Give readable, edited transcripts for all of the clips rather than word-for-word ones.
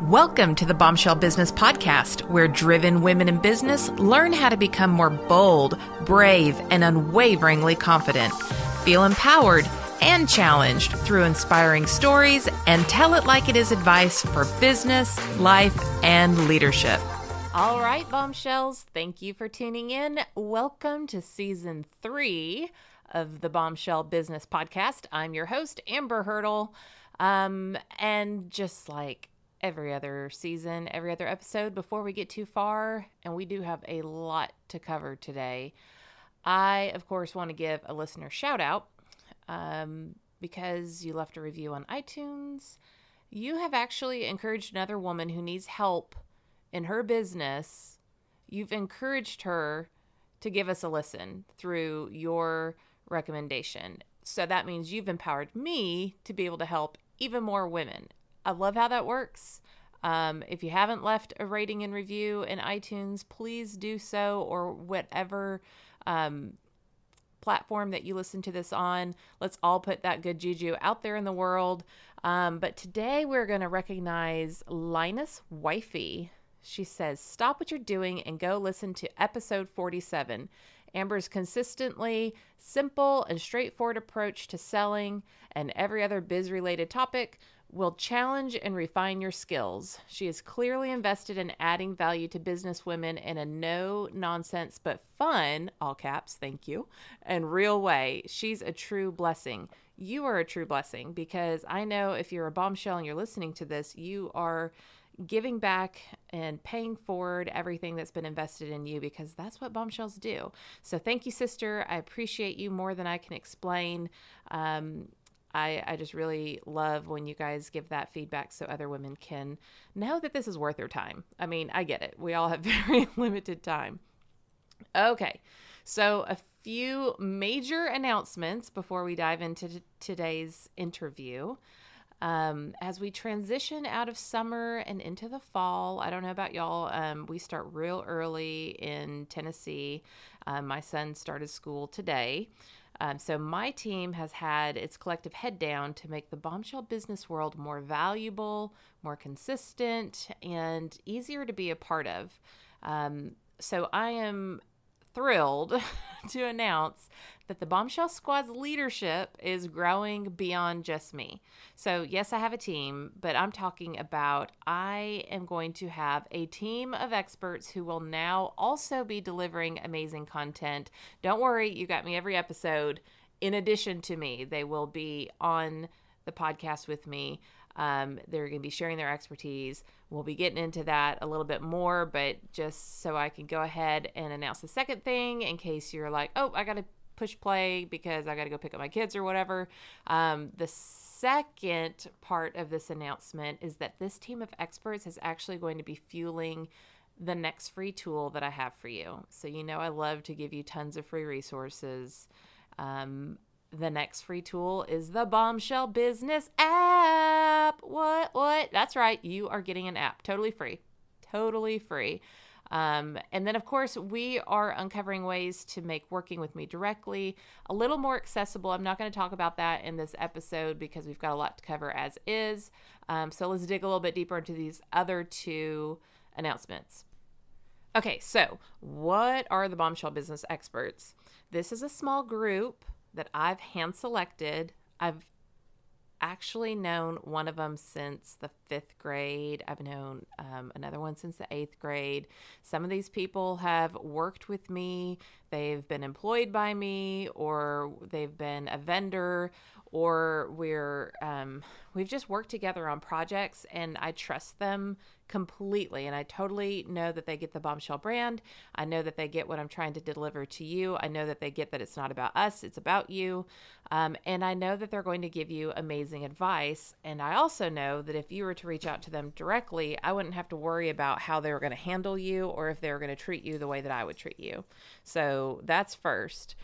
Welcome to the Bombshell Business Podcast, where driven women in business learn how to become more bold, brave, and unwaveringly confident. Feel empowered and challenged through inspiring stories and tell it like it is advice for business, life, and leadership. All right, Bombshells, thank you for tuning in. Welcome to Season 3 of the Bombshell Business Podcast. I'm your host, Amber Hurdle, and just like every other season, every other episode, before we get too far, and we do have a lot to cover today, I, of course, want to give a listener shout out because you left a review on iTunes. You have actually encouraged another woman who needs help in her business. You've encouraged her to give us a listen through your recommendation. So that means you've empowered me to be able to help even more women. I love how that works. If you haven't left a rating and review in iTunes, please do so, or whatever platform that you listen to this on. Let's all put that good juju out there in the world. But today we're going to recognize Linus Wifey. She says, stop what you're doing and go listen to episode 47. Amber's consistently simple and straightforward approach to selling and every other biz-related topic will challenge and refine your skills. She is clearly invested in adding value to business women in a no-nonsense but fun, all caps, thank you, and real way. She's a true blessing. You are a true blessing because I know if you're a bombshell and you're listening to this, you are giving back and paying forward everything that's been invested in you because that's what bombshells do. So thank you, sister. I appreciate you more than I can explain. I just really love when you guys give that feedback so other women can know that this is worth their time. I mean, I get it. We all have very limited time. Okay, so a few major announcements before we dive into today's interview. As we transition out of summer and into the fall, I don't know about y'all, we start real early in Tennessee. My son started school today. So my team has had its collective head down to make the Bombshell business world more valuable, more consistent, and easier to be a part of. So I am thrilled to announce that the Bombshell Squad's leadership is growing beyond just me. So yes, I have a team, but I'm talking about I am going to have a team of experts who will now also be delivering amazing content. Don't worry, you got me every episode. In addition to me, they will be on the podcast with me. They're going to be sharing their expertise. We'll be getting into that a little bit more, but just so I can go ahead and announce the second thing in case you're like, oh, I got to push play because I got to go pick up my kids or whatever. The second part of this announcement is that this team of experts is actually going to be fueling the next free tool that I have for you. So, you know, I love to give you tons of free resources. The next free tool is the Bombshell Business app. What? That's right. You are getting an app. Totally free. Totally free. And then, of course, we are uncovering ways to make working with me directly a little more accessible. I'm not going to talk about that in this episode because we've got a lot to cover as is. So let's dig a little bit deeper into these other two announcements. Okay, so what are the Bombshell Business Experts? This is a small group that I've hand-selected. I've actually known one of them since the 5th grade. I've known another one since the 8th grade. Some of these people have worked with me. They've been employed by me, or they've been a vendor, or we've just worked together on projects, and I trust them completely. And I totally know that they get the Bombshell brand. I know that they get what I'm trying to deliver to you. I know that they get that it's not about us, it's about you. And I know that they're going to give you amazing advice. And I also know that if you were to reach out to them directly, I wouldn't have to worry about how they were going to handle you or if they were going to treat you the way that I would treat you. So that's first.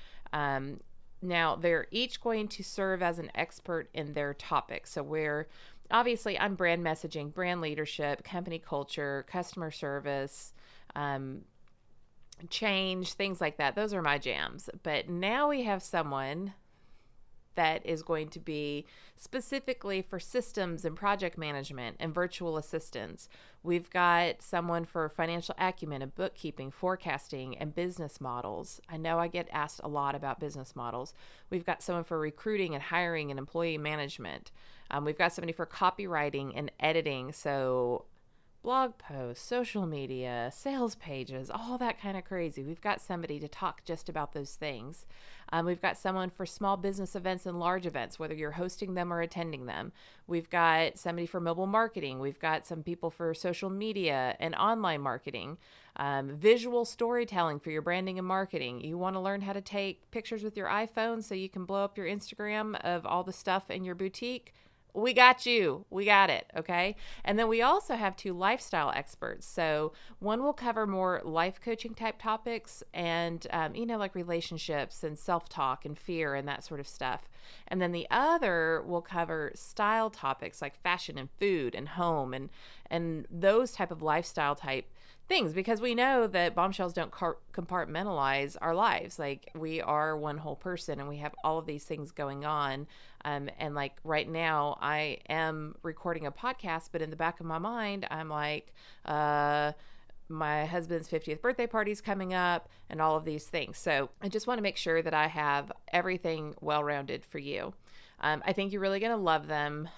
Now, they're each going to serve as an expert in their topic. So obviously, I'm brand messaging, brand leadership, company culture, customer service, change, things like that. Those are my jams. But now we have someone that is going to be specifically for systems and project management and virtual assistants. We've got someone for financial acumen and bookkeeping, forecasting, and business models. I know I get asked a lot about business models. We've got someone for recruiting and hiring and employee management. We've got somebody for copywriting and editing, so blog posts, social media, sales pages, all that kind of crazy. We've got somebody to talk just about those things. We've got someone for small business events and large events, whether you're hosting them or attending them. We've got somebody for mobile marketing. We've got some people for social media and online marketing, visual storytelling for your branding and marketing. You want to learn how to take pictures with your iPhone so you can blow up your Instagram of all the stuff in your boutique? We got you. We got it. Okay. And then we also have 2 lifestyle experts. So one will cover more life coaching type topics and, like relationships and self-talk and fear and that sort of stuff. And then the other will cover style topics like fashion and food and home and those type of lifestyle type things, because we know that bombshells don't compartmentalize our lives. Like, we are one whole person and we have all of these things going on. And like right now I am recording a podcast, but in the back of my mind, I'm like, my husband's 50th birthday party is coming up and all of these things. So I just want to make sure that I have everything well-rounded for you. I think you're really going to love them.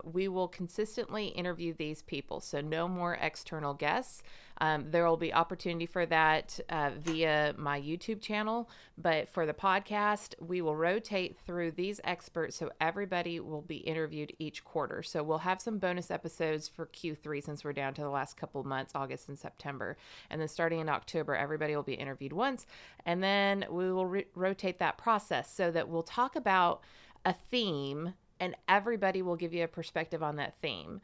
We will consistently interview these people, so no more external guests. There will be opportunity for that via my YouTube channel, but for the podcast, we will rotate through these experts, so everybody will be interviewed each quarter. So we'll have some bonus episodes for Q3 since we're down to the last couple of months, August and September. And then starting in October, everybody will be interviewed once, and then we will rotate that process so that we'll talk about a theme and everybody will give you a perspective on that theme.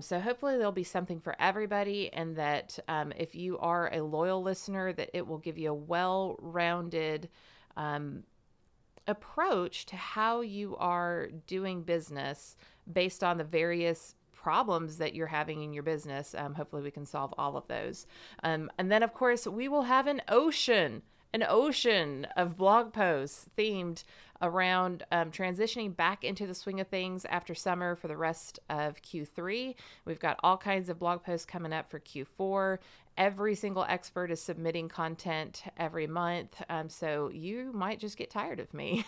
So hopefully there'll be something for everybody, and that if you are a loyal listener, that it will give you a well-rounded approach to how you are doing business based on the various problems that you're having in your business. Hopefully we can solve all of those. And then, of course, we will have an ocean of blog posts themed around transitioning back into the swing of things after summer for the rest of Q3. We've got all kinds of blog posts coming up for Q4. Every single expert is submitting content every month, so you might just get tired of me.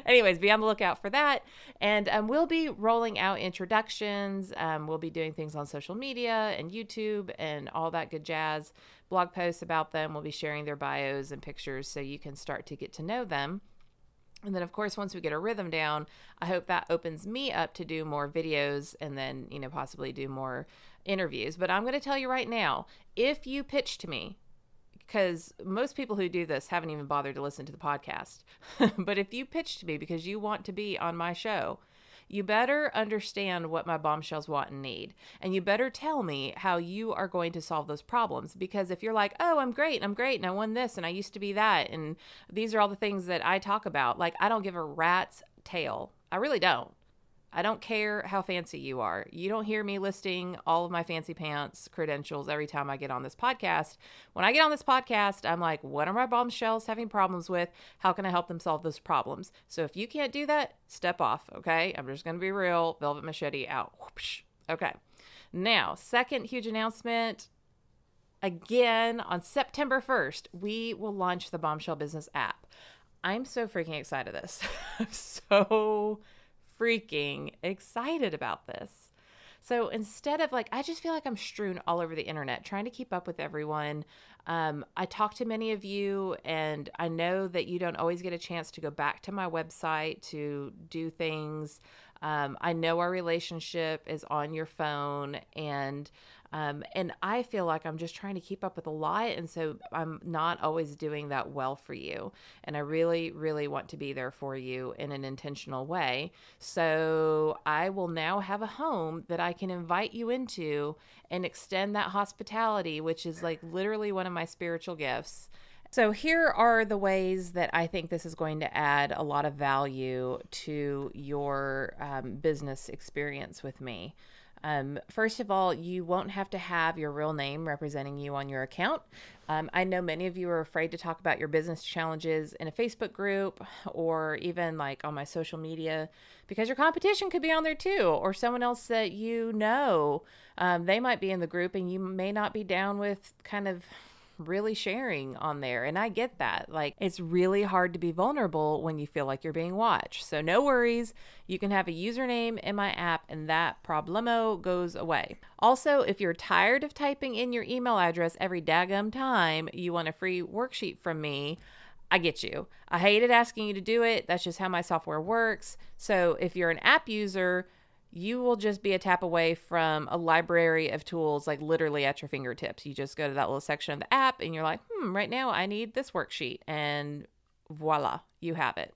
Anyways, be on the lookout for that. And we'll be rolling out introductions. We'll be doing things on social media and YouTube and all that good jazz. Blog posts about them. We'll be sharing their bios and pictures so you can start to get to know them. And then, of course, once we get a rhythm down, I hope that opens me up to do more videos and then, possibly do more interviews. But I'm going to tell you right now, if you pitch to me, because most people who do this haven't even bothered to listen to the podcast, but if you pitch to me because you want to be on my show, you better understand what my bombshells want and need. And you better tell me how you are going to solve those problems. Because if you're like, oh, I'm great, and I won this, and I used to be that, and these are all the things that I talk about, like, I don't give a rat's tail. I really don't. I don't care how fancy you are. You don't hear me listing all of my fancy pants credentials every time I get on this podcast. When I get on this podcast, I'm like, what are my bombshells having problems with? How can I help them solve those problems? So if you can't do that, step off, okay? I'm just going to be real. Velvet machete out. Whoosh. Okay. Now, second huge announcement. Again, on September 1st, we will launch the Bombshell Business app. I'm so freaking excited about this. I'm so freaking excited about this. So instead of I just feel like I'm strewn all over the internet trying to keep up with everyone. I talk to many of you, and I know that you don't always get a chance to go back to my website to do things. I know our relationship is on your phone, and I feel like I'm just trying to keep up with a lot, and so I'm not always doing that well for you. And I really, really want to be there for you in an intentional way. So I will now have a home that I can invite you into and extend that hospitality, which is literally one of my spiritual gifts. So here are the ways that I think this is going to add a lot of value to your business experience with me. First of all, you won't have to have your real name representing you on your account. I know many of you are afraid to talk about your business challenges in a Facebook group or even like on my social media because your competition could be on there too, or someone else that you know. They might be in the group and you may not be down with kind of really sharing on there. And I get that. Like, it's really hard to be vulnerable when you feel like you're being watched. So no worries. You can have a username in my app and that problemo goes away. Also, if you're tired of typing in your email address every daggum time you want a free worksheet from me, I get you. I hated asking you to do it. That's just how my software works. So if you're an app user, you will just be a tap away from a library of tools, like literally at your fingertips. You just go to that little section of the app and you're like, right now I need this worksheet, and voila, you have it.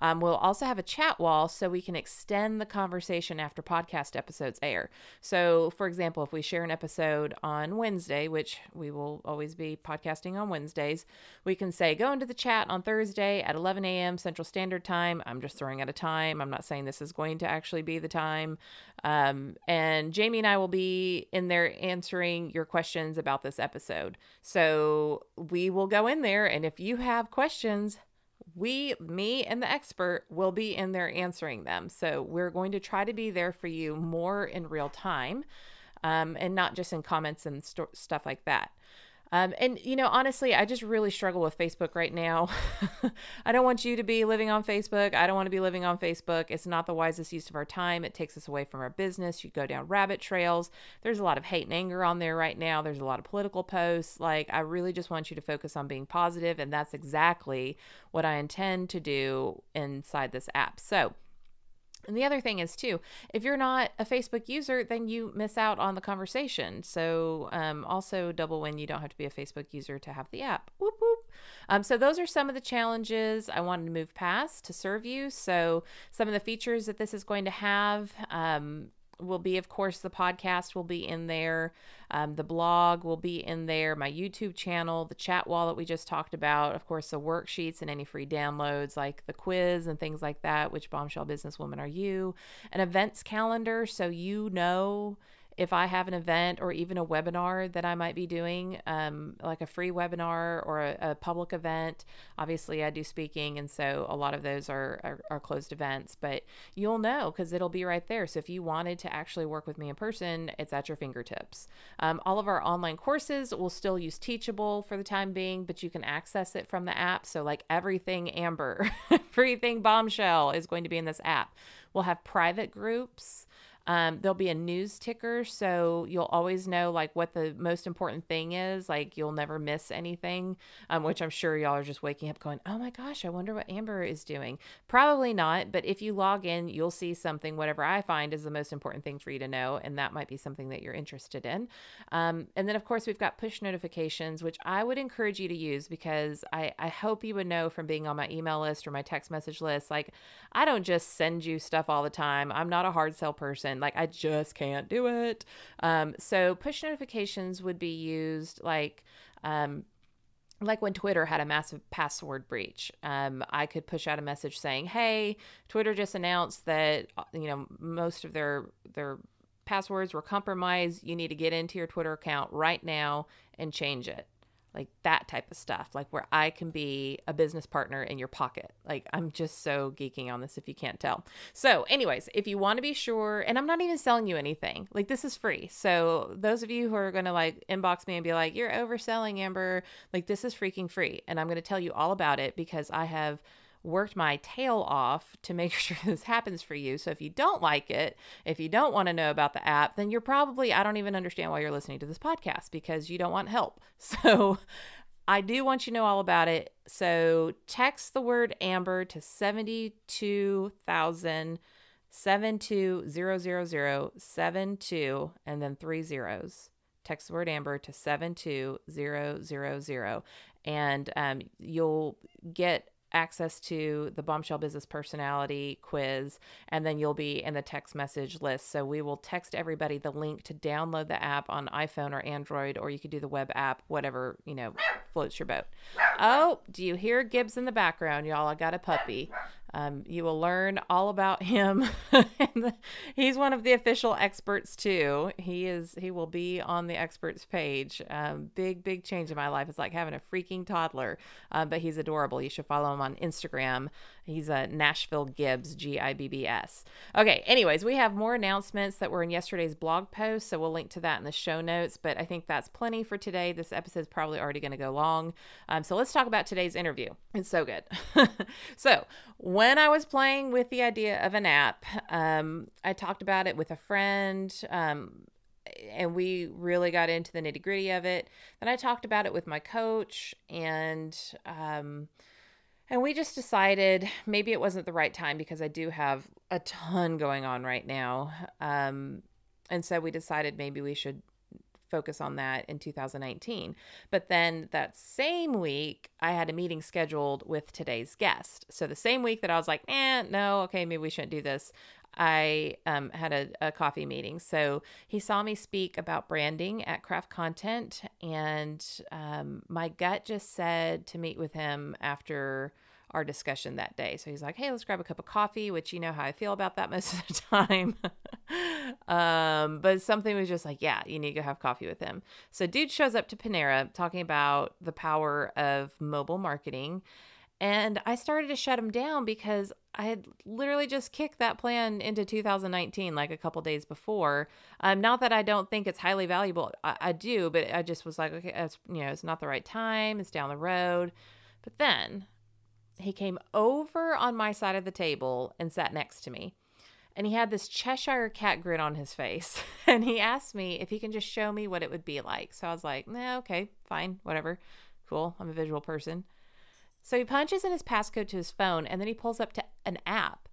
We'll also have a chat wall so we can extend the conversation after podcast episodes air. So, for example, if we share an episode on Wednesday, which we will always be podcasting on Wednesdays, we can say, go into the chat on Thursday at 11 a.m. Central Standard Time. I'm just throwing out a time. I'm not saying this is going to actually be the time. And Jamie and I will be in there answering your questions about this episode. So we will go in there, and if you have questions, me and the expert will be in there answering them. So we're going to try to be there for you more in real time, and not just in comments and stuff like that. And, honestly, I just really struggle with Facebook right now. I don't want you to be living on Facebook. I don't want to be living on Facebook. It's not the wisest use of our time. It takes us away from our business. You go down rabbit trails. There's a lot of hate and anger on there right now. There's a lot of political posts. Like, I really just want you to focus on being positive, and that's exactly what I intend to do inside this app. And the other thing is too, if you're not a Facebook user, then you miss out on the conversation. So also double win, you don't have to be a Facebook user to have the app. Whoop, whoop. So those are some of the challenges I wanted to move past to serve you. So some of the features that this is going to have will be, of course, the podcast will be in there. The blog will be in there, my YouTube channel, the chat wall that we just talked about, of course, the worksheets and any free downloads like the quiz and things like that, which Bombshell Businesswoman are you, an events calendar. So, if I have an event or even a webinar that I might be doing, like a free webinar or a public event. Obviously, I do speaking, and so a lot of those are closed events, but you'll know because it'll be right there. So if you wanted to actually work with me in person, it's at your fingertips. All of our online courses will still use Teachable for the time being, but you can access it from the app. So like everything Amber, everything Bombshell is going to be in this app. We'll have private groups. There'll be a news ticker, so you'll always know like what the most important thing is. Like you'll never miss anything, which I'm sure y'all are just waking up going, oh my gosh, I wonder what Amber is doing. Probably not, but if you log in, you'll see something, whatever I find is the most important thing for you to know, and that might be something that you're interested in. And then of course we've got push notifications, which I would encourage you to use because I hope you would know from being on my email list or my text message list, like I don't just send you stuff all the time. I'm not a hard sell person. Like I just can't do it. So push notifications would be used like when Twitter had a massive password breach. I could push out a message saying, hey, Twitter just announced that, most of their passwords were compromised. You need to get into your Twitter account right now and change it. Like that type of stuff, like where I can be a business partner in your pocket. Like I'm just so geeking on this if you can't tell. So anyways, if you want to be sure, and I'm not even selling you anything, like this is free. So those of you who are going to like inbox me and be like, you're overselling, Amber, like this is freaking free. And I'm going to tell you all about it because I have worked my tail off to make sure this happens for you. So if you don't like it, if you don't want to know about the app, then you're probably, I don't even understand why you're listening to this podcast because you don't want help. So I do want you to know all about it. So text the word Amber to 72,000 7200072 and then 3 zeros. Text the word Amber to 72000 and you'll get access to the Bombshell Business Personality quiz, and then you'll be in the text message list. So we will text everybody the link to download the app on iPhone or Android, or you could do the web app, whatever, floats your boat. Oh, do you hear Gibbs in the background, y'all? I got a puppy. You will learn all about him. He's one of the official experts too. He will be on the experts page. Big change in my life. It's like having a freaking toddler, but he's adorable. You should follow him on Instagram. He's a Nashville Gibbs, Gibbs. Okay. Anyways, we have more announcements that were in yesterday's blog post, so we'll link to that in the show notes. But I think that's plenty for today. This episode is probably already going to go long. So let's talk about today's interview. It's so good. So when I was playing with the idea of an app, I talked about it with a friend, and we really got into the nitty gritty of it. Then I talked about it with my coach, and we just decided maybe it wasn't the right time because I do have a ton going on right now. And so we decided maybe we should focus on that in 2019. But then that same week, I had a meeting scheduled with today's guest. So the same week that I was like, no, okay, maybe we shouldn't do this, I had a coffee meeting. So he saw me speak about branding at Craft Content, and my gut just said to meet with him after our discussion that day. So he's like, hey, let's grab a cup of coffee, which you know how I feel about that most of the time. But something was just like, yeah, you need to go have coffee with him. So dude shows up to Panera talking about the power of mobile marketing. And I started to shut him down because I had literally just kicked that plan into 2019, like a couple days before. Not that I don't think it's highly valuable. I do, but I just was like, okay, it's not the right time. It's down the road. But then he came over on my side of the table and sat next to me. And he had this Cheshire cat grin on his face. And he asked me if he can just show me what it would be like. So I was like, nah, okay, fine, whatever. Cool. I'm a visual person. So he punches in his passcode to his phone, and then he pulls up to an app.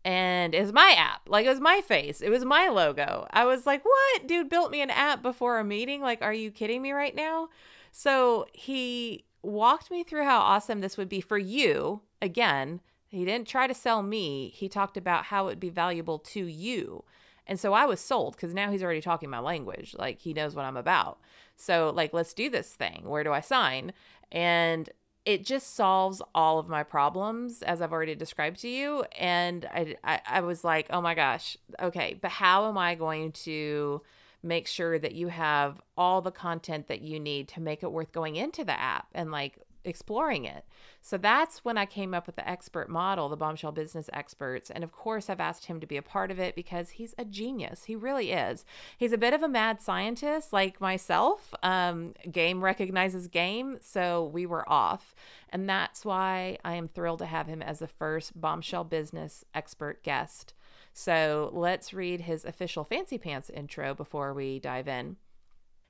And it's my app. Like, it was my face. It was my logo. I was like, what? Dude built me an app before a meeting? Like, are you kidding me right now? So he walked me through how awesome this would be for you. Again, he didn't try to sell me. He talked about how it would be valuable to you. And so I was sold because now he's already talking my language. Like, he knows what I'm about. So, like, let's do this thing. Where do I sign? And it just solves all of my problems, as I've already described to you. And I was like, oh my gosh, okay, but how am I going to make sure that you have all the content that you need to make it worth going into the app and like exploring it? So that's when I came up with the expert model, the Bombshell Business Experts. And of course, I've asked him to be a part of it because he's a genius. He really is. He's a bit of a mad scientist like myself. Game recognizes game. So we were off. And that's why I am thrilled to have him as the first Bombshell Business Expert guest. So let's read his official Fancy Pants intro before we dive in.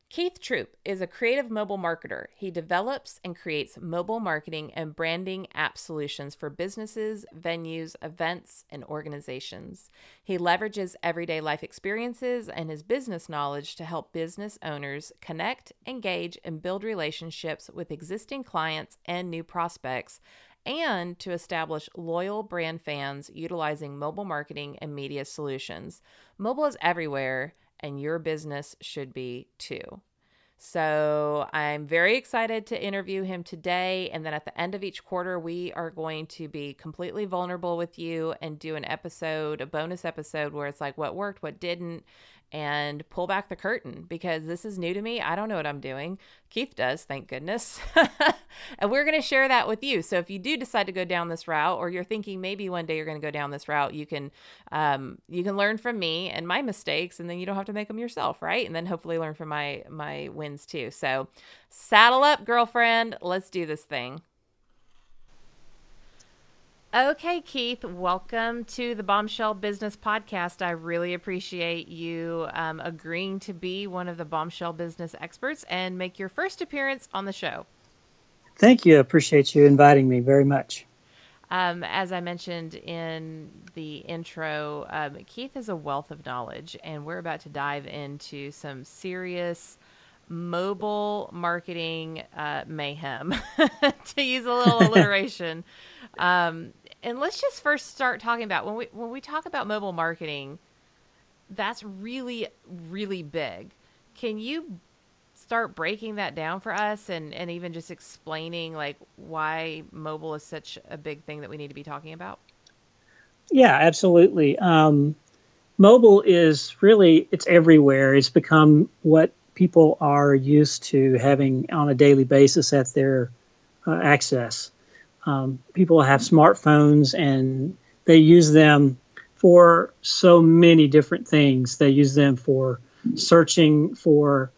Keith Troup is a creative mobile marketer. He develops and creates mobile marketing and branding app solutions for businesses, venues, events, and organizations. He leverages everyday life experiences and his business knowledge to help business owners connect, engage, and build relationships with existing clients and new prospects, and to establish loyal brand fans utilizing mobile marketing and media solutions. Mobile is everywhere, and your business should be too. So I'm very excited to interview him today. And then at the end of each quarter, we are going to be completely vulnerable with you and do an episode, a bonus episode where it's like what worked, what didn't, and pull back the curtain because this is new to me. I don't know what I'm doing. Keith does, thank goodness. And we're going to share that with you. So if you do decide to go down this route, or you're thinking maybe one day you're going to go down this route, you can learn from me and my mistakes, and then you don't have to make them yourself, right? And then hopefully learn from my wins too. So saddle up, girlfriend. Let's do this thing. Okay, Keith, welcome to the Bombshell Business Podcast. I really appreciate you agreeing to be one of the Bombshell Business Experts and make your first appearance on the show. Thank you. I appreciate you inviting me very much. As I mentioned in the intro, Keith is a wealth of knowledge, and we're about to dive into some serious mobile marketing mayhem, to use a little alliteration. And let's just first start talking about when we talk about mobile marketing, that's really, really big. Can you start breaking that down for us and even just explaining like why mobile is such a big thing that we need to be talking about? Yeah, absolutely. Mobile is really, it's everywhere. It's become what people are used to having on a daily basis at their access. People have smartphones and they use them for so many different things. They use them for searching for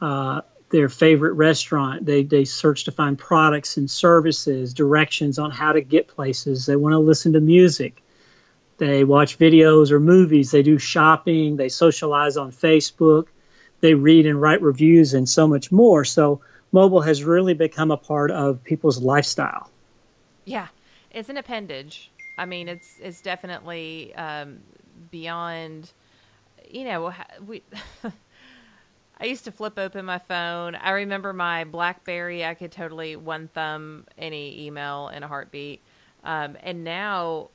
their favorite restaurant. They search to find products and services, directions on how to get places. They want to listen to music. They watch videos or movies. They do shopping. They socialize on Facebook. They read and write reviews and so much more. So mobile has really become a part of people's lifestyle. Yeah, it's an appendage. I mean, it's definitely beyond. We. I used to flip open my phone. I remember my BlackBerry. I could totally one thumb any email in a heartbeat. And now,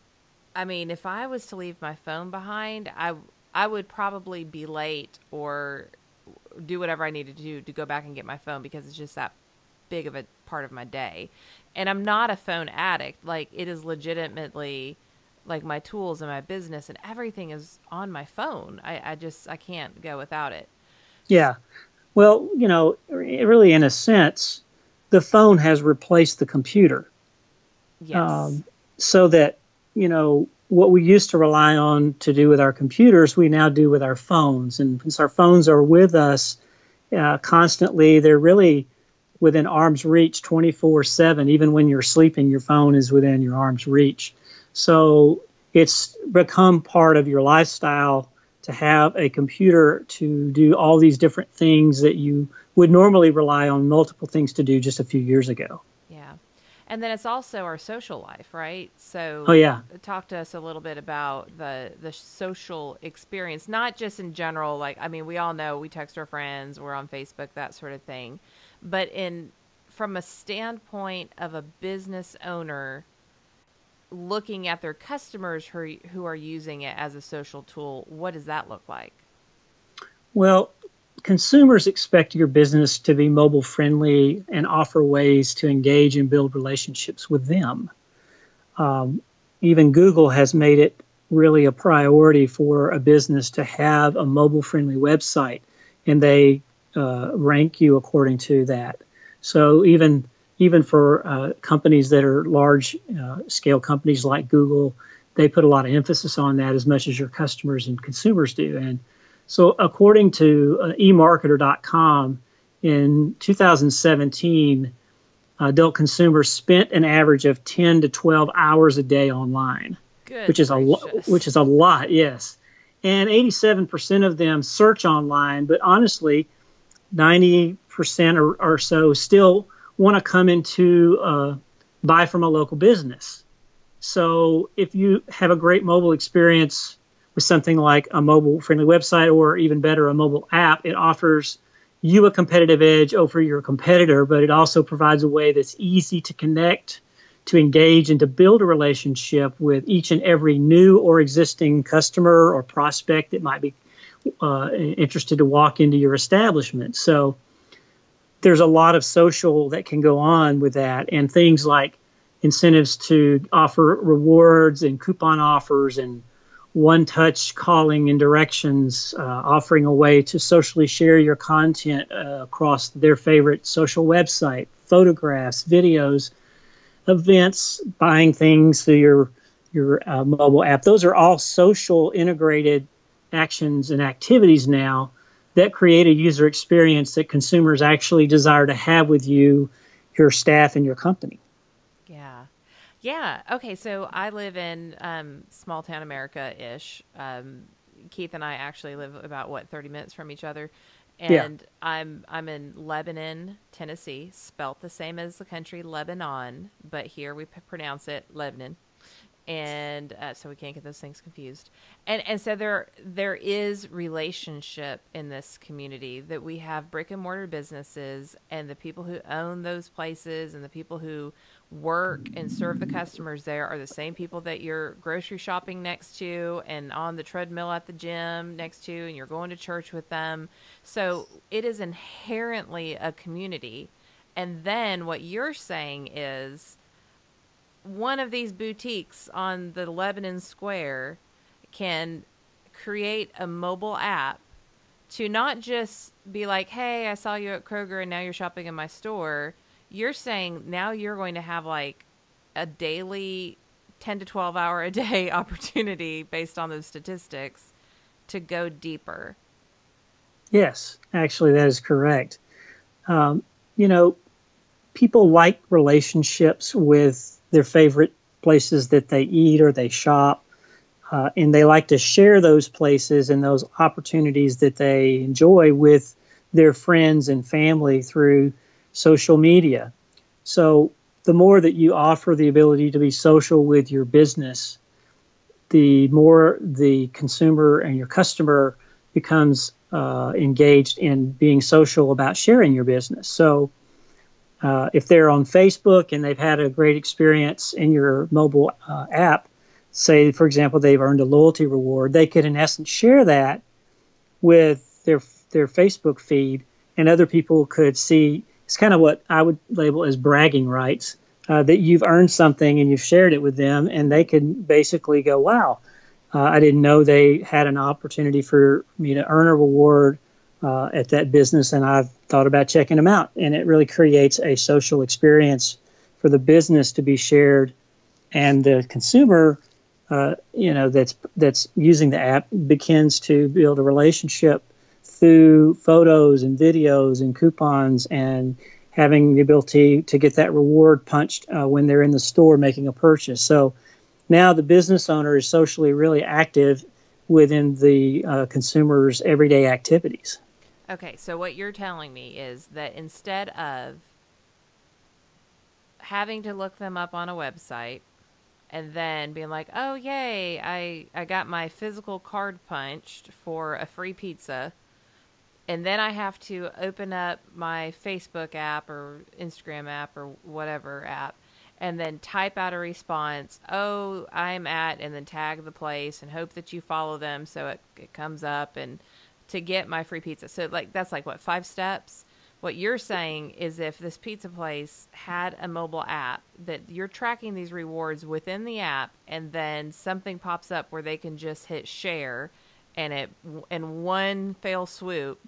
I mean, if I was to leave my phone behind, I would probably be late or do whatever I needed to do to go back and get my phone because it's just that big of a part of my day. And I'm not a phone addict. Like, it is legitimately like my tools and my business and everything is on my phone. I can't go without it. Yeah. Well, really, in a sense, the phone has replaced the computer. Yes. So that, what we used to rely on to do with our computers, we now do with our phones. And since our phones are with us constantly, they're really within arm's reach 24/7. Even when you're sleeping, your phone is within your arm's reach. So it's become part of your lifestyle to have a computer to do all these different things that you would normally rely on multiple things to do just a few years ago. Yeah. And then it's also our social life, right? So Oh, yeah. Talk to us a little bit about the social experience, not just in general. Like, I mean, we all know we text our friends, we're on Facebook, that sort of thing. But from a standpoint of a business owner looking at their customers who are using it as a social tool, what does that look like? Well, consumers expect your business to be mobile friendly and offer ways to engage and build relationships with them. Even Google has made it really a priority for a business to have a mobile friendly website, and they rank you according to that. So even for companies that are large scale companies like Google, they put a lot of emphasis on that as much as your customers and consumers do. And so according to eMarketer.com, in 2017, adult consumers spent an average of 10 to 12 hours a day online, which is a lot, yes. And 87% of them search online, but honestly, 90% or so still want to come into buy from a local business. So if you have a great mobile experience with something like a mobile friendly website, or even better, a mobile app, it offers you a competitive edge over your competitor, but it also provides a way that's easy to connect, to engage, and to build a relationship with each and every new or existing customer or prospect that might be interested to walk into your establishment. So there's a lot of social that can go on with that, and things like incentives to offer rewards and coupon offers and one-touch calling and directions, offering a way to socially share your content across their favorite social website, photographs, videos, events, buying things through your mobile app. Those are all social integrated actions and activities now that create a user experience that consumers actually desire to have with you, your staff, and your company. Yeah. Yeah. Okay. So I live in small town America-ish. Keith and I actually live about 30 minutes from each other. And yeah. I'm in Lebanon, Tennessee, spelt the same as the country Lebanon, but here we pronounce it Lebanon. And so we can't get those things confused. And so there is relationship in this community, that we have brick and mortar businesses, and the people who own those places and the people who work and serve the customers there are the same people that you're grocery shopping next to and on the treadmill at the gym next to, and you're going to church with them. So it is inherently a community. And then what you're saying is, one of these boutiques on the Lebanon Square can create a mobile app to not just be like, hey, I saw you at Kroger and now you're shopping in my store. You're saying now you're going to have like a daily 10 to 12 hour a day opportunity based on those statistics to go deeper. Yes, actually, that is correct. People like relationships with their favorite places that they eat or they shop. And they like to share those places and those opportunities that they enjoy with their friends and family through social media. So the more that you offer the ability to be social with your business, the more the consumer and your customer becomes engaged in being social about sharing your business. So if they're on Facebook and they've had a great experience in your mobile app, say, for example, they've earned a loyalty reward, they could, in essence, share that with their Facebook feed, and other people could see. It's kind of what I would label as bragging rights, that you've earned something and you've shared it with them, and they can basically go, wow, I didn't know they had an opportunity for me to earn a reward at that business, and I've thought about checking them out. And it really creates a social experience for the business to be shared, and the consumer that's using the app begins to build a relationship through photos and videos and coupons and having the ability to get that reward punched when they're in the store making a purchase. So now the business owner is socially really active within the consumer's everyday activities. Okay, so what you're telling me is that instead of having to look them up on a website and then being like, oh, yay, I got my physical card punched for a free pizza, and then I have to open up my Facebook app or Instagram app or whatever app and then type out a response, oh, I'm at, and then tag the place and hope that you follow them so it comes up and to get my free pizza. So like that's like what, 5 steps? What you're saying is if this pizza place had a mobile app that you're tracking these rewards within the app, and then something pops up where they can just hit share, and it in one fell swoop,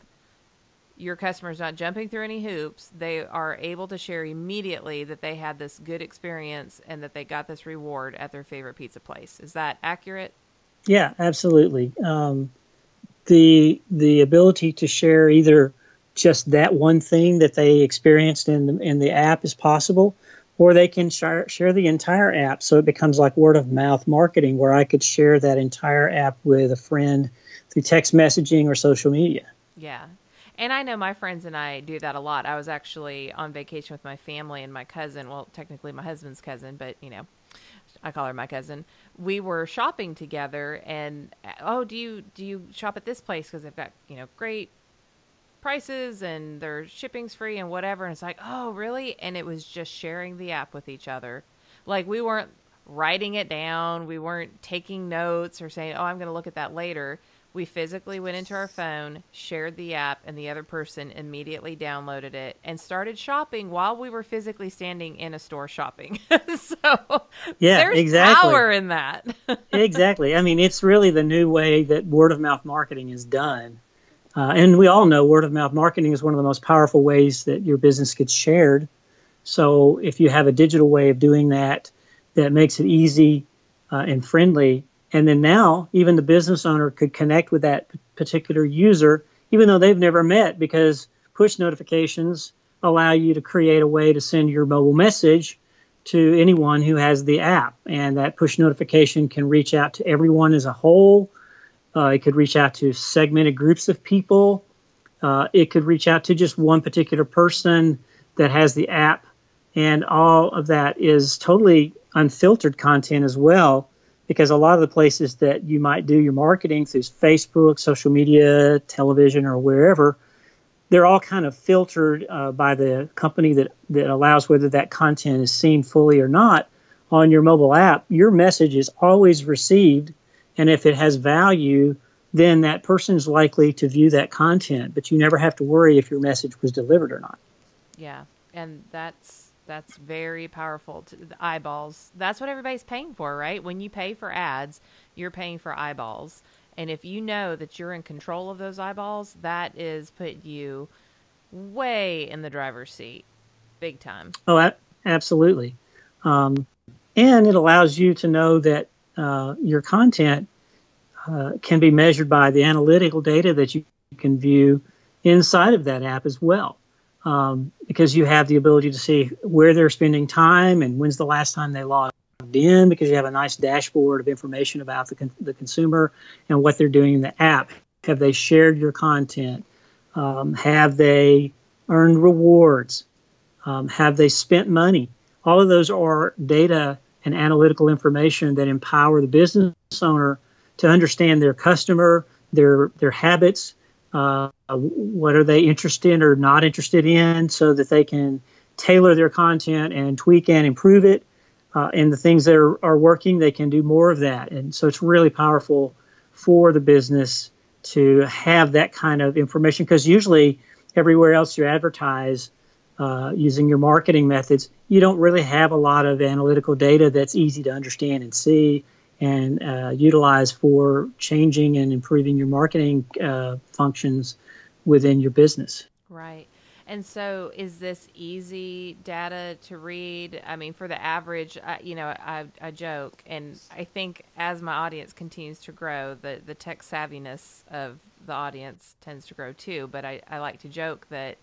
your customer's not jumping through any hoops. They are able to share immediately that they had this good experience and that they got this reward at their favorite pizza place. Is that accurate? Yeah, absolutely. The ability to share either just that one thing that they experienced in the app is possible, or they can share the entire app. So it becomes like word of mouth marketing, where I could share that entire app with a friend through text messaging or social media. Yeah. And I know my friends and I do that a lot. I was actually on vacation with my family and my cousin. Well, technically my husband's cousin, but I call her my cousin. We were shopping together, and do you shop at this place because they've got great prices and their shipping's free and whatever. And it's like, oh really? And it was just sharing the app with each other. Like we weren't writing it down, we weren't taking notes or saying, oh, I'm going to look at that later. We physically went into our phone, shared the app, and the other person immediately downloaded it and started shopping while we were physically standing in a store shopping. So yeah, there's exactly. power in that. Exactly. I mean, it's really the new way that word of mouth marketing is done. And we all know word of mouth marketing is one of the most powerful ways that your business gets shared. So if you have a digital way of doing that, that makes it easy and friendly. And then now even the business owner could connect with that particular user, even though they've never met, because push notifications allow you to create a way to send your mobile message to anyone who has the app. And that push notification can reach out to everyone as a whole. It could reach out to segmented groups of people. It could reach out to just one particular person that has the app. And all of that is totally unfiltered content as well, because a lot of the places that you might do your marketing through Facebook, social media, television, or wherever, they're all kind of filtered by the company that allows whether that content is seen fully or not. On your mobile app, your message is always received, and if it has value, then that person is likely to view that content, but you never have to worry if your message was delivered or not. Yeah, and that's That's very powerful. The eyeballs. That's what everybody's paying for, right? When you pay for ads, you're paying for eyeballs. And if you know that you're in control of those eyeballs, that is put you way in the driver's seat, big time. Oh, absolutely. And it allows you to know that your content can be measured by the analytical data that you can view inside of that app as well. Because you have the ability to see where they're spending time and when's the last time they logged in, because you have a nice dashboard of information about the consumer and what they're doing in the app. Have they shared your content? Have they earned rewards? Have they spent money? All of those are data and analytical information that empower the business owner to understand their customer, their habits, what are they interested in or not interested in, so that they can tailor their content and tweak and improve it. And the things that are working, they can do more of that. And so it's really powerful for the business to have that kind of information, because usually everywhere else you advertise using your marketing methods, you don't really have a lot of analytical data that's easy to understand and see and utilize for changing and improving your marketing functions within your business. Right. And so is this easy data to read? I mean, for the average, I joke, and I think as my audience continues to grow, the tech savviness of the audience tends to grow too. But I like to joke that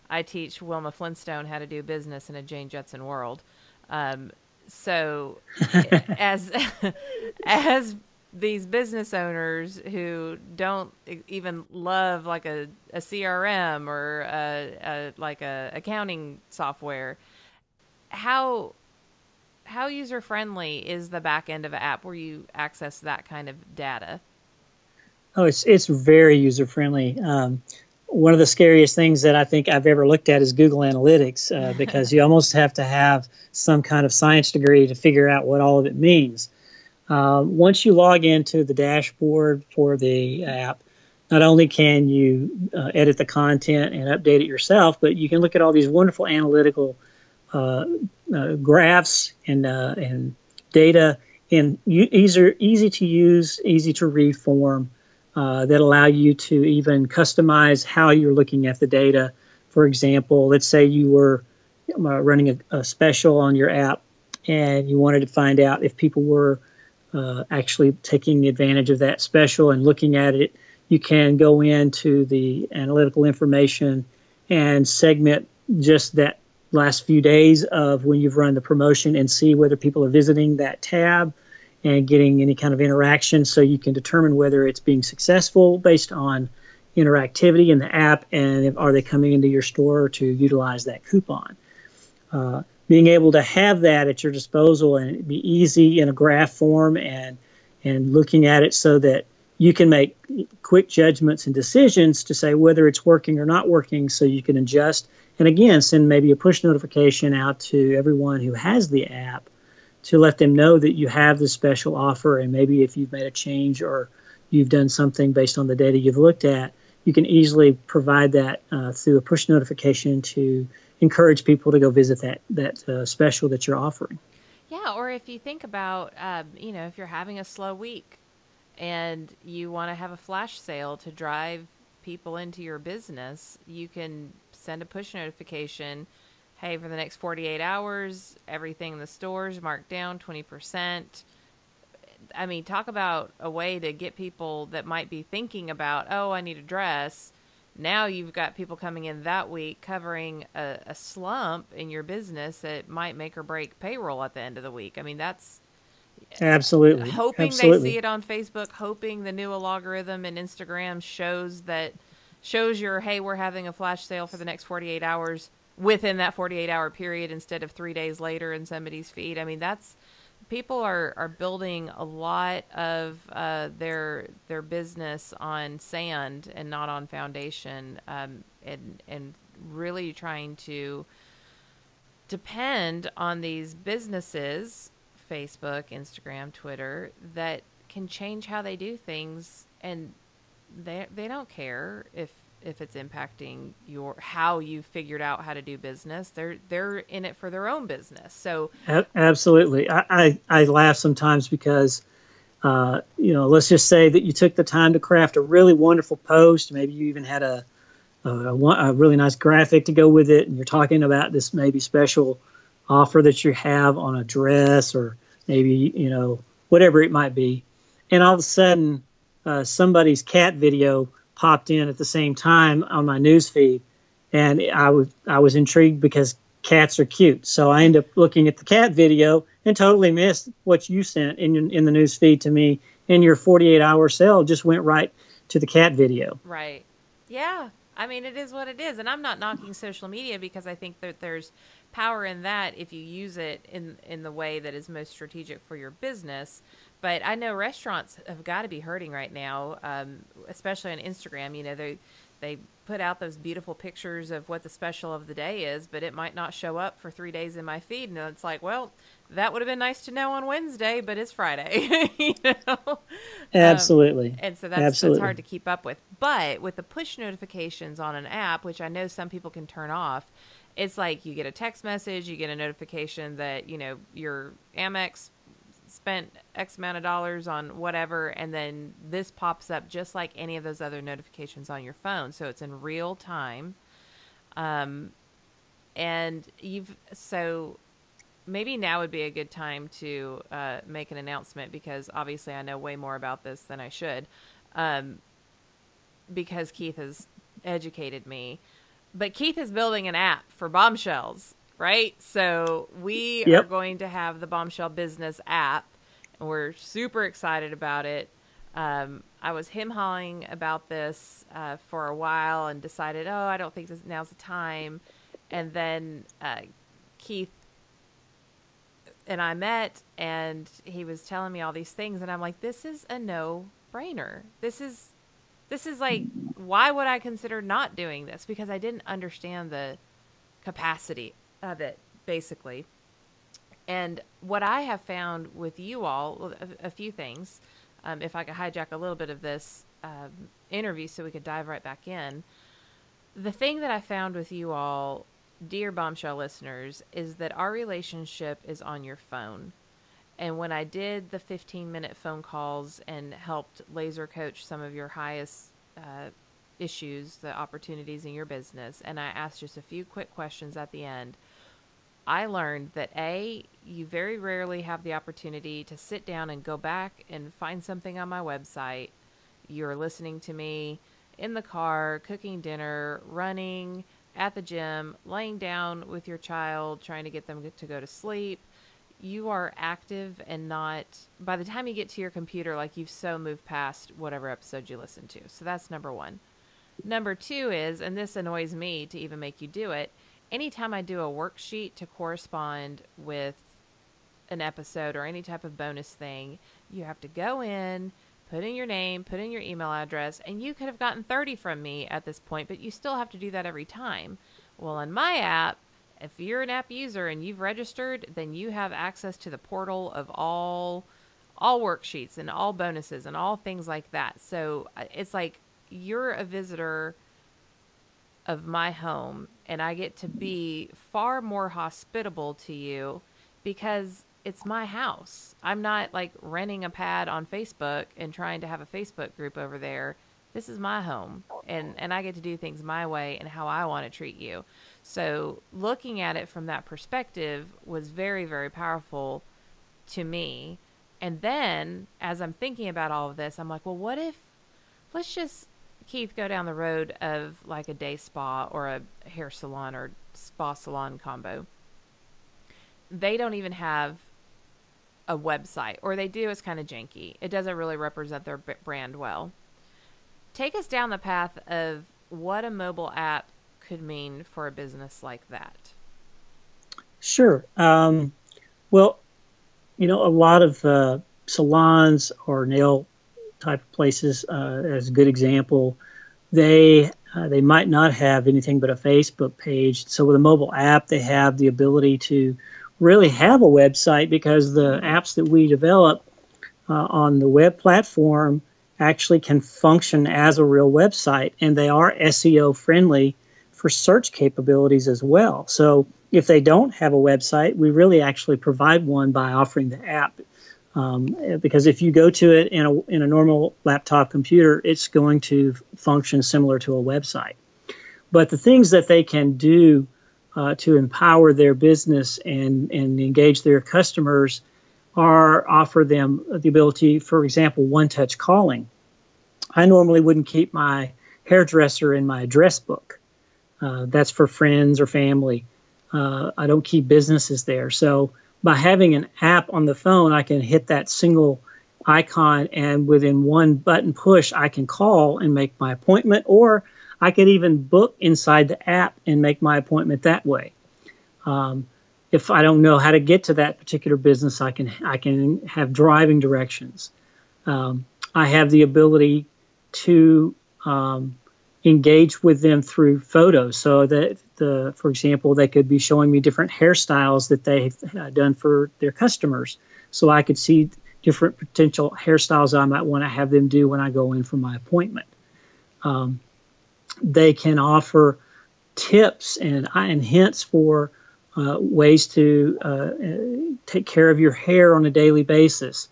I teach Wilma Flintstone how to do business in a Jane Judson world. So as these business owners who don't even love like a CRM or like a accounting software, how user friendly is the back end of an app where you access that kind of data? Oh, it's very user friendly. One of the scariest things that I think I've ever looked at is Google Analytics, because you almost have to have some kind of science degree to figure out what all of it means. Once you log into the dashboard for the app, not only can you edit the content and update it yourself, but you can look at all these wonderful analytical graphs and data in easy to use, easy to read form. That allow you to even customize how you're looking at the data. For example, let's say you were running a special on your app and you wanted to find out if people were actually taking advantage of that special and looking at it. You can go into the analytical information and segment just that last few days of when you've run the promotion and see whether people are visiting that tab and getting any kind of interaction, so you can determine whether it's being successful based on interactivity in the app and are they coming into your store to utilize that coupon. Being able to have that at your disposal and be easy in a graph form and looking at it so that you can make quick judgments and decisions to say whether it's working or not working, so you can adjust. And again, send maybe a push notification out to everyone who has the app to let them know that you have this special offer, and maybe if you've made a change or you've done something based on the data you've looked at, you can easily provide that through a push notification to encourage people to go visit that special that you're offering. Yeah, or if you think about, if you're having a slow week and you want to have a flash sale to drive people into your business, you can send a push notification. Hey, for the next 48 hours, everything in the stores marked down 20%. I mean, talk about a way to get people that might be thinking about, oh, I need a dress. Now you've got people coming in that week covering a slump in your business that might make or break payroll at the end of the week. I mean, that's absolutely hoping they see it on Facebook, hoping the new algorithm and Instagram shows your, hey, we're having a flash sale for the next 48 hours within that 48-hour period instead of 3 days later in somebody's feed. I mean, people are building a lot of their business on sand and not on foundation, and really trying to depend on these businesses, Facebook, Instagram, Twitter, that can change how they do things, and they don't care if if it's impacting how you figured out how to do business. They're in it for their own business. So absolutely. I laugh sometimes because let's just say that you took the time to craft a really wonderful post. Maybe you even had a really nice graphic to go with it, and you're talking about this maybe special offer that you have on a dress, or maybe whatever it might be, and all of a sudden somebody's cat video popped in at the same time on my news feed, and I was intrigued because cats are cute, so I ended up looking at the cat video and totally missed what you sent in the news feed to me, and your 48-hour sale just went right to the cat video. Right. Yeah. I mean, it is what it is. And I'm not knocking social media, because I think that there's power in that if you use it in the way that is most strategic for your business. But I know restaurants have got to be hurting right now, especially on Instagram. They put out those beautiful pictures of what the special of the day is, but it might not show up for 3 days in my feed. And it's like, well, that would have been nice to know on Wednesday, but it's Friday. Absolutely. And so that's hard to keep up with. But with the push notifications on an app, which I know some people can turn off, it's like you get a text message, you get a notification that, your Amex spent X amount of dollars on whatever, and then this pops up just like any of those other notifications on your phone. So it's in real time. So maybe now would be a good time to make an announcement, because obviously I know way more about this than I should, because Keith has educated me. But Keith is building an app for Bombshells, right? So we are going to have the Bombshell Business app, and we're super excited about it. I was him-hawing about this for a while and decided, I don't think now's the time. And then Keith and I met, and he was telling me all these things, and I'm like, this is a no-brainer. This is like, why would I consider not doing this? Because I didn't understand the capacity of it, basically. And what I have found with you all, a few things, if I could hijack a little bit of this interview so we could dive right back in. The thing that I found with you all, dear Bombshell listeners, is that our relationship is on your phone. And when I did the 15-minute phone calls and helped laser coach some of your highest issues, the opportunities in your business, and I asked just a few quick questions at the end, I learned that you very rarely have the opportunity to sit down and go back and find something on my website. You're listening to me in the car, cooking dinner, running, at the gym, laying down with your child, trying to get them to go to sleep. You are active and not, by the time you get to your computer, like you've so moved past whatever episode you listen to. So that's number one. Number two is, and this annoys me to even make you do it, anytime I do a worksheet to correspond with an episode or any type of bonus thing, you have to go in, put in your name, put in your email address, and you could have gotten 30 from me at this point, but you still have to do that every time. Well, on my app, if you're an app user and you've registered, then you have access to the portal of all worksheets and all bonuses and all things like that. So it's like you're a visitor of my home, and I get to be far more hospitable to you because it's my house. I'm not like renting a pad on Facebook and trying to have a Facebook group over there. This is my home, and I get to do things my way and how I want to treat you. So looking at it from that perspective was very, very powerful to me. And then as I'm thinking about all of this, I'm like, well, what if, let's just, Keith, go down the road of like a day spa or a hair salon or spa salon combo. They don't even have a website, or they do, it's kind of janky. It doesn't really represent their brand well. Take us down the path of what a mobile app could mean for a business like that. Sure. Well, a lot of salons or nail type of places, as a good example, they might not have anything but a Facebook page. So with a mobile app, they have the ability to really have a website, because the apps that we develop on the web platform actually can function as a real website, and they are SEO friendly for search capabilities as well. So if they don't have a website, we really actually provide one by offering the app. Because if you go to it in a normal laptop computer, it's going to function similar to a website. But the things that they can do to empower their business and engage their customers offer them the ability, for example, one-touch calling. I normally wouldn't keep my hairdresser in my address book. That's for friends or family. I don't keep businesses there. So by having an app on the phone, I can hit that single icon, and within one button push, I can call and make my appointment, or I could even book inside the app and make my appointment that way. If I don't know how to get to that particular business, I can have driving directions. I have the ability to engage with them through photos, so that for example, they could be showing me different hairstyles that they've done for their customers, so I could see different potential hairstyles I might want to have them do when I go in for my appointment. They can offer tips and hints for ways to take care of your hair on a daily basis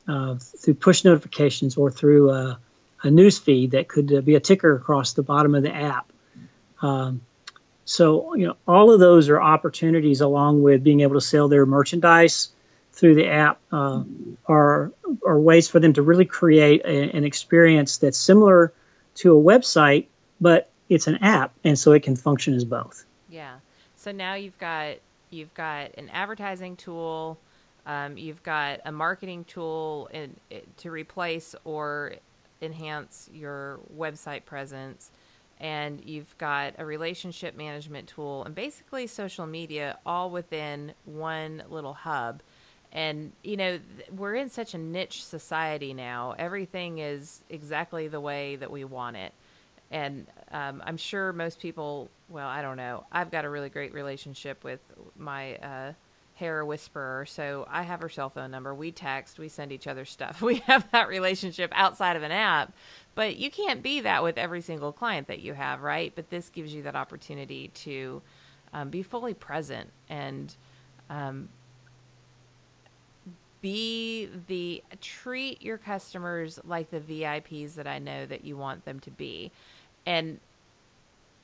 through push notifications or through a news feed that could be a ticker across the bottom of the app. So, all of those are opportunities, along with being able to sell their merchandise through the app, are ways for them to really create an experience that's similar to a website, but it's an app, and so it can function as both. Yeah. So now you've got an advertising tool, you've got a marketing tool to replace or enhance your website presence, and you've got a relationship management tool, and basically social media, all within one little hub. And, we're in such a niche society now. Everything is exactly the way that we want it. And I'm sure most people, well, I don't know. I've got a really great relationship with my hair whisperer, so I have her cell phone number. We text, we send each other stuff. We have that relationship outside of an app. But you can't be that with every single client that you have, right? But this gives you that opportunity to be fully present and treat your customers like the VIPs that I know that you want them to be. And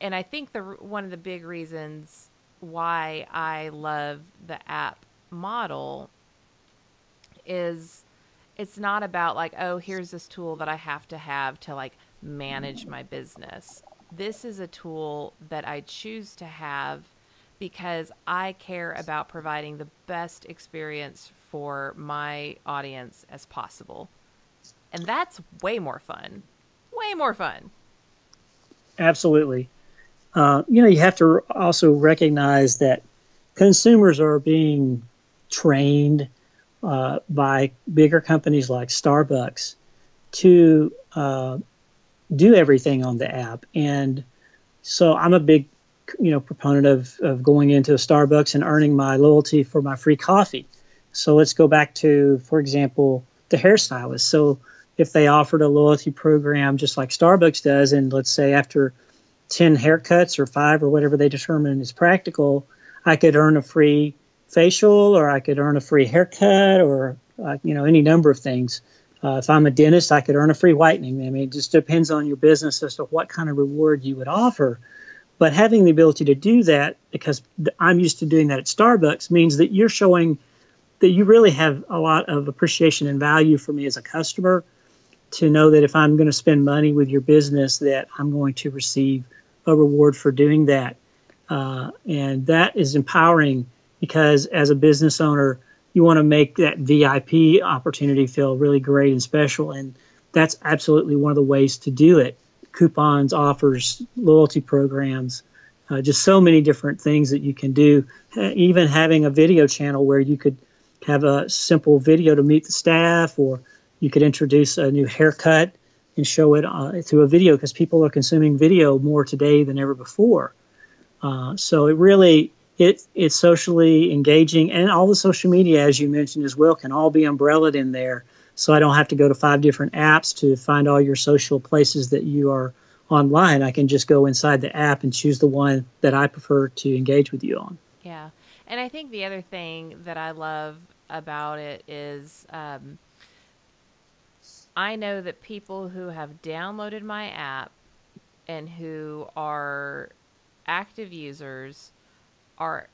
I think one of the big reasons why I love the app model is it's not about like, oh, here's this tool that I have to like manage my business. This is a tool that I choose to have because I care about providing the best experience for my audience as possible. And that's way more fun. Way more fun. Absolutely. You have to also recognize that consumers are being trained by bigger companies like Starbucks to do everything on the app. And so I'm a big proponent of going into a Starbucks and earning my loyalty for my free coffee. So let's go back to, for example, the hairstylist. So if they offered a loyalty program just like Starbucks does, and let's say after 10 haircuts or 5 or whatever they determine is practical, I could earn a free facial, or I could earn a free haircut, or any number of things. If I'm a dentist, I could earn a free whitening. I mean, it just depends on your business as to what kind of reward you would offer. But having the ability to do that, because I'm used to doing that at Starbucks, means that you're showing that you really have a lot of appreciation and value for me as a customer, to know that if I'm going to spend money with your business, that I'm going to receive a reward for doing that. And that is empowering, because as a business owner, you want to make that VIP opportunity feel really great and special. And that's absolutely one of the ways to do it. Coupons, offers, loyalty programs, just so many different things that you can do. Even having a video channel where you could have a simple video to meet the staff, or you could introduce a new haircut and show it through a video, because people are consuming video more today than ever before. So it really, it's socially engaging, and all the social media, as you mentioned as well, can all be umbrellaed in there. So I don't have to go to 5 different apps to find all your social places that you are online. I can just go inside the app and choose the one that I prefer to engage with you on. Yeah. And I think the other thing that I love about it is I know that people who have downloaded my app and who are active users are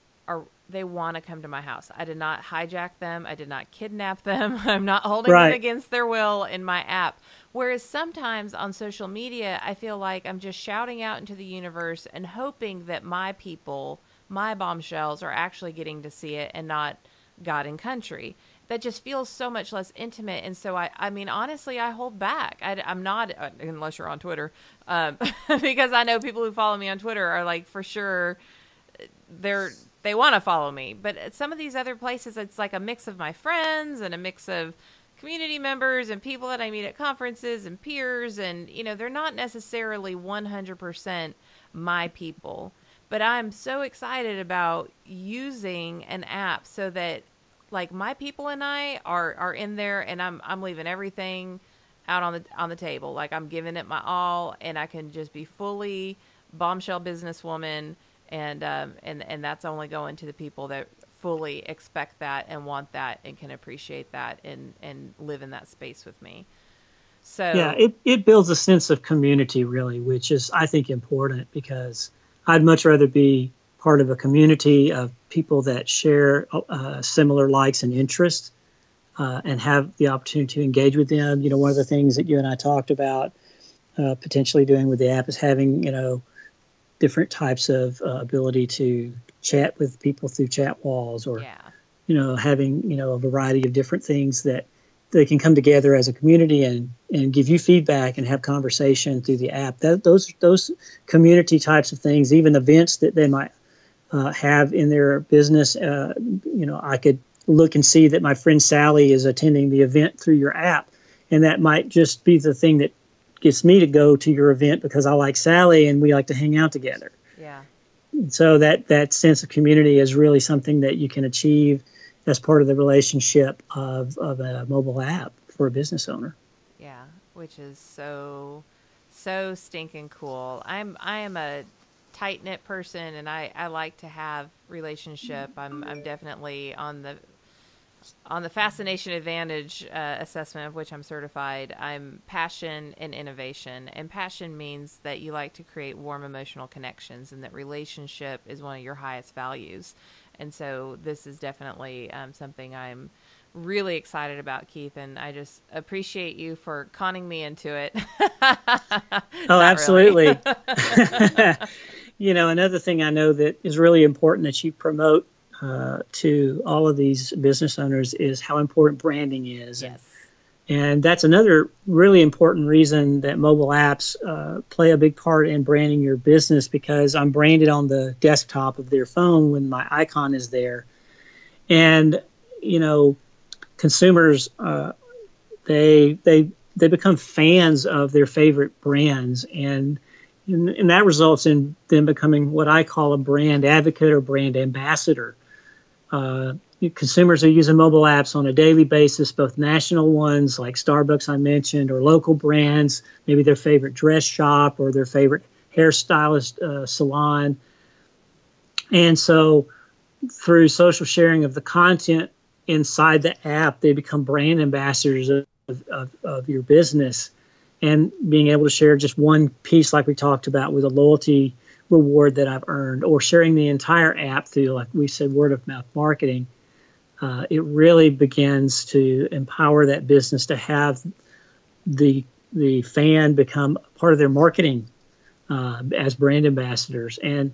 they want to come to my house. I did not hijack them. I did not kidnap them. I'm not holding them against their will in my app. Whereas sometimes on social media, I feel like I'm just shouting out into the universe and hoping that my people, my bombshells, are actually getting to see it and not God and country. That just feels so much less intimate. And so, I mean, honestly, I hold back. I'm not, unless you're on Twitter, because I know people who follow me on Twitter are like, for sure, they want to follow me. But at some of these other places, it's like a mix of my friends and a mix of community members and people that I meet at conferences and peers. And, you know, they're not necessarily 100% my people. But I'm so excited about using an app so that, like, my people and I are in there, and I'm leaving everything out on the table. Like, I'm giving it my all, and I can just be fully bombshell businesswoman. And that's only going to the people that fully expect that and want that and can appreciate that and live in that space with me. So yeah, it builds a sense of community, really, which is, I think, important, because I'd much rather be part of a community of people that share similar likes and interests and have the opportunity to engage with them. You know, one of the things that you and I talked about potentially doing with the app is having, you know, different types of ability to chat with people through chat walls, or, you know, having, you know, a variety of different things that they can come together as a community and give you feedback and have conversation through the app. Those community types of things, even events that they might have in their business, you know, I could look and see that my friend Sally is attending the event through your app, and that might just be the thing that gets me to go to your event because I like Sally and we like to hang out together. Yeah. So that sense of community is really something that you can achieve as part of the relationship of a mobile app for a business owner. Yeah, which is so stinking cool. I am a tight-knit person, and I like to have relationship. I'm definitely on the Fascination Advantage assessment, of which I'm certified. I'm passion and innovation. And passion means that you like to create warm emotional connections, and that relationship is one of your highest values. And so this is definitely something I'm really excited about, Keith. And I just appreciate you for conning me into it. Oh, absolutely. You know, another thing I know that is really important that you promote to all of these business owners is how important branding is. Yes. And that's another really important reason that mobile apps play a big part in branding your business, because I'm branded on the desktop of their phone when my icon is there. And, you know, consumers, they become fans of their favorite brands, and that results in them becoming what I call a brand advocate or brand ambassador. Consumers are using mobile apps on a daily basis, both national ones like Starbucks I mentioned, or local brands, maybe their favorite dress shop or their favorite hairstylist salon. And so through social sharing of the content inside the app, they become brand ambassadors of your business. And being able to share just one piece, like we talked about, with a loyalty reward that I've earned, or sharing the entire app through, like we said, word of mouth marketing, it really begins to empower that business to have the fan become part of their marketing as brand ambassadors. And,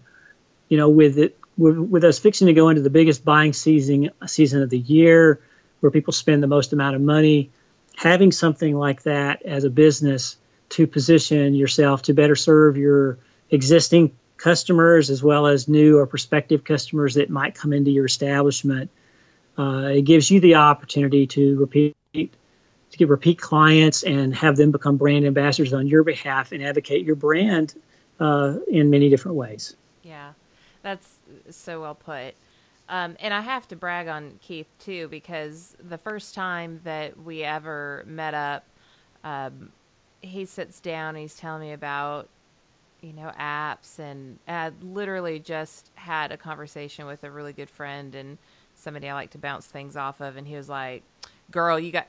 you know, with us fixing to go into the biggest buying season of the year, where people spend the most amount of money, having something like that as a business to position yourself to better serve your existing customers as well as new or prospective customers that might come into your establishment. It gives you the opportunity to get repeat clients and have them become brand ambassadors on your behalf and advocate your brand in many different ways. Yeah, that's so well put. And I have to brag on Keith too, because the first time that we ever met up, he sits down and he's telling me about, apps, and I literally just had a conversation with a really good friend and somebody I like to bounce things off of. And he was like, girl, you got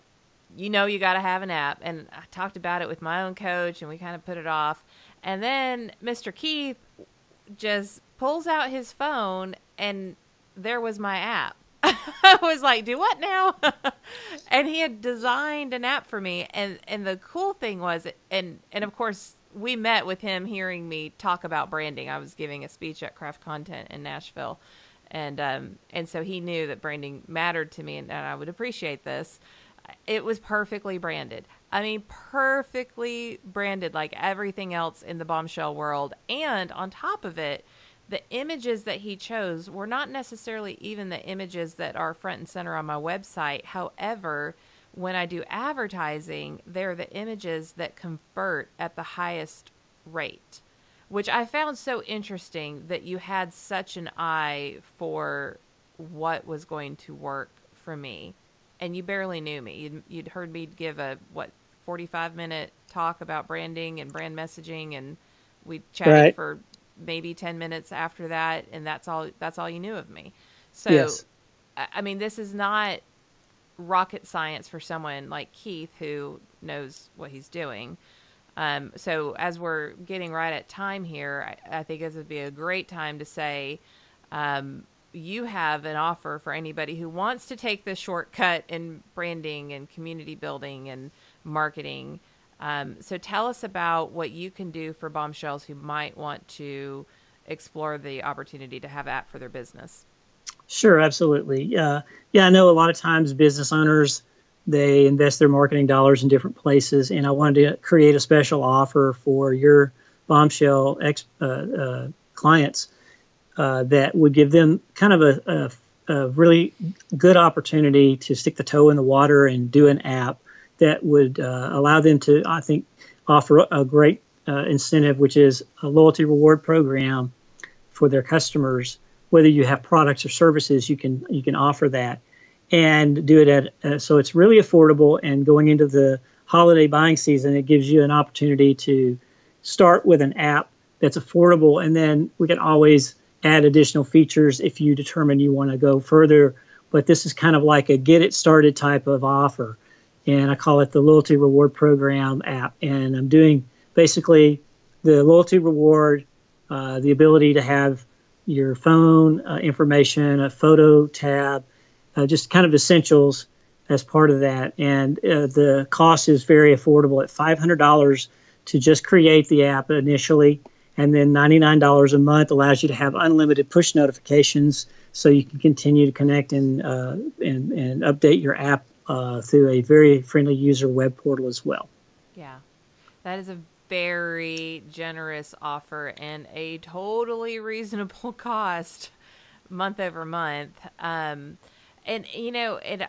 to have an app. And I talked about it with my own coach and we kind of put it off. And then Mr. Keith just pulls out his phone and there was my app. I was like, do what now? And he had designed an app for me. And the cool thing was, and of course, we met with him hearing me talk about branding. I was giving a speech at Craft Content in Nashville. And so he knew that branding mattered to me and I would appreciate this. It was perfectly branded. I mean, perfectly branded like everything else in the Bombshell world. And on top of it, the images that he chose were not necessarily even the images that are front and center on my website. However, when I do advertising, they're the images that convert at the highest rate, which I found so interesting that you had such an eye for what was going to work for me. And you barely knew me. You'd heard me give a 45-minute talk about branding and brand messaging, and we chatted for maybe 10 minutes after that, and that's all you knew of me. So, yes. I mean, this is not rocket science for someone like Keith who knows what he's doing. So as we're getting right at time here, I think this would be a great time to say, you have an offer for anybody who wants to take this shortcut in branding and community building and marketing. So tell us about what you can do for Bombshells who might want to explore the opportunity to have an app for their business. Sure, absolutely. I know a lot of times business owners, they invest their marketing dollars in different places, and I wanted to create a special offer for your Bombshell clients that would give them kind of a really good opportunity to stick the toe in the water and do an app that would allow them to, I think, offer a great incentive, which is a loyalty reward program for their customers. Whether you have products or services, you can offer that and do it at so it's really affordable. And going into the holiday buying season, it gives you an opportunity to start with an app that's affordable, and then we can always add additional features if you determine you want to go further. But this is kind of like a get it started type of offer, and I call it the Loyalty Reward Program app. And I'm doing basically the loyalty reward, the ability to have your phone information, a photo tab, just kind of essentials as part of that. And the cost is very affordable at $500 to just create the app initially. And then $99 a month allows you to have unlimited push notifications so you can continue to connect and update your app through a very friendly user web portal as well. Yeah, that is a very generous offer and a totally reasonable cost month over month. And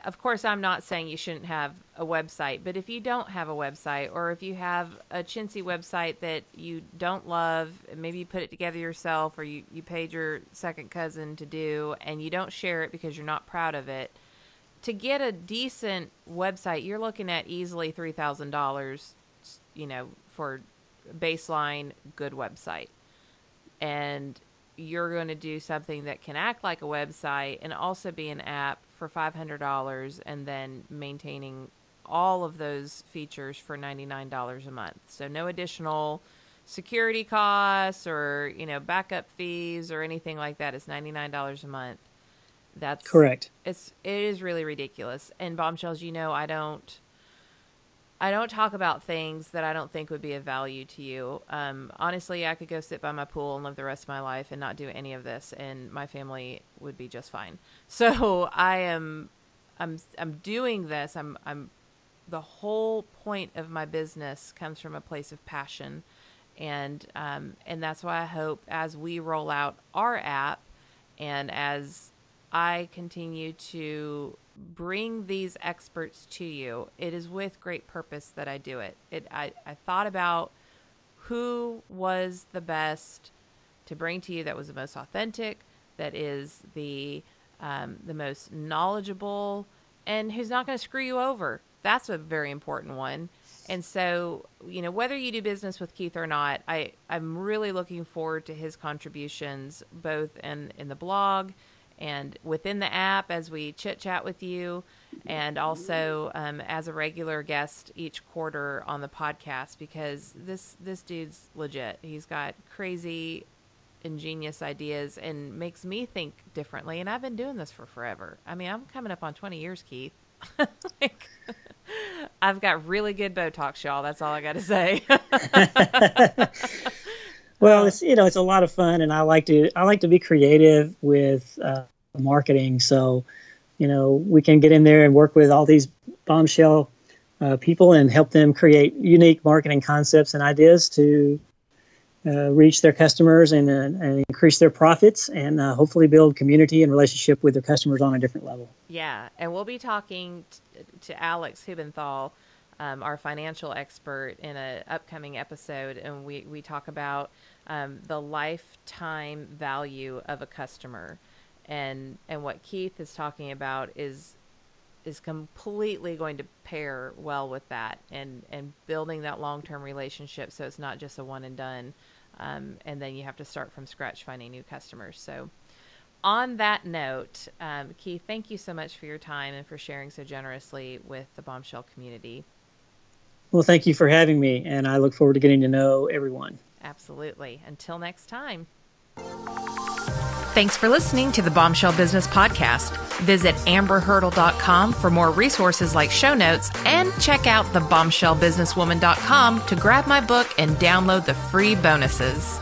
of course, I'm not saying you shouldn't have a website, but if you don't have a website, or if you have a chintzy website that you don't love, maybe you put it together yourself, or you paid your second cousin to do, and you don't share it because you're not proud of it, to get a decent website, you're looking at easily $3,000, for baseline good website. And you're going to do something that can act like a website and also be an app for $500, and then maintaining all of those features for $99 a month. So no additional security costs or, backup fees or anything like that. It's $99 a month. That's correct. It is really ridiculous. And Bombshells, I don't talk about things that I don't think would be of value to you. Honestly, I could go sit by my pool and live the rest of my life and not do any of this, and my family would be just fine. So I'm doing this. I'm the whole point of my business comes from a place of passion, and that's why I hope as we roll out our app, and as I continue to bring these experts to you, it is with great purpose that I do it. I thought about who was the best to bring to you, that was the most authentic, that is the the most knowledgeable, and who's not going to screw you over. That's a very important one. And so, whether you do business with Keith or not, I'm really looking forward to his contributions, both in the blog and within the app as we chit chat with you, and also as a regular guest each quarter on the podcast, because this dude's legit. He's got crazy, ingenious ideas and makes me think differently. And I've been doing this for forever. I mean, I'm coming up on 20 years, Keith. I've got really good Botox, y'all. That's all I got to say. Well, it's a lot of fun, and I like to be creative with marketing. So, we can get in there and work with all these Bombshell people and help them create unique marketing concepts and ideas to reach their customers and increase their profits, and hopefully build community and relationship with their customers on a different level. Yeah, and we'll be talking to Alex Hubenthal, our financial expert, in an upcoming episode, and we talk about the lifetime value of a customer, and what Keith is talking about is completely going to pair well with that, and building that long-term relationship, so it's not just a one and done, and then you have to start from scratch finding new customers. So on that note, Keith, thank you so much for your time and for sharing so generously with the Bombshell community. Well, thank you for having me, and I look forward to getting to know everyone. Absolutely. Until next time. Thanks for listening to the Bombshell Business Podcast. Visit amberhurdle.com for more resources like show notes, and check out thebombshellbusinesswoman.com to grab my book and download the free bonuses.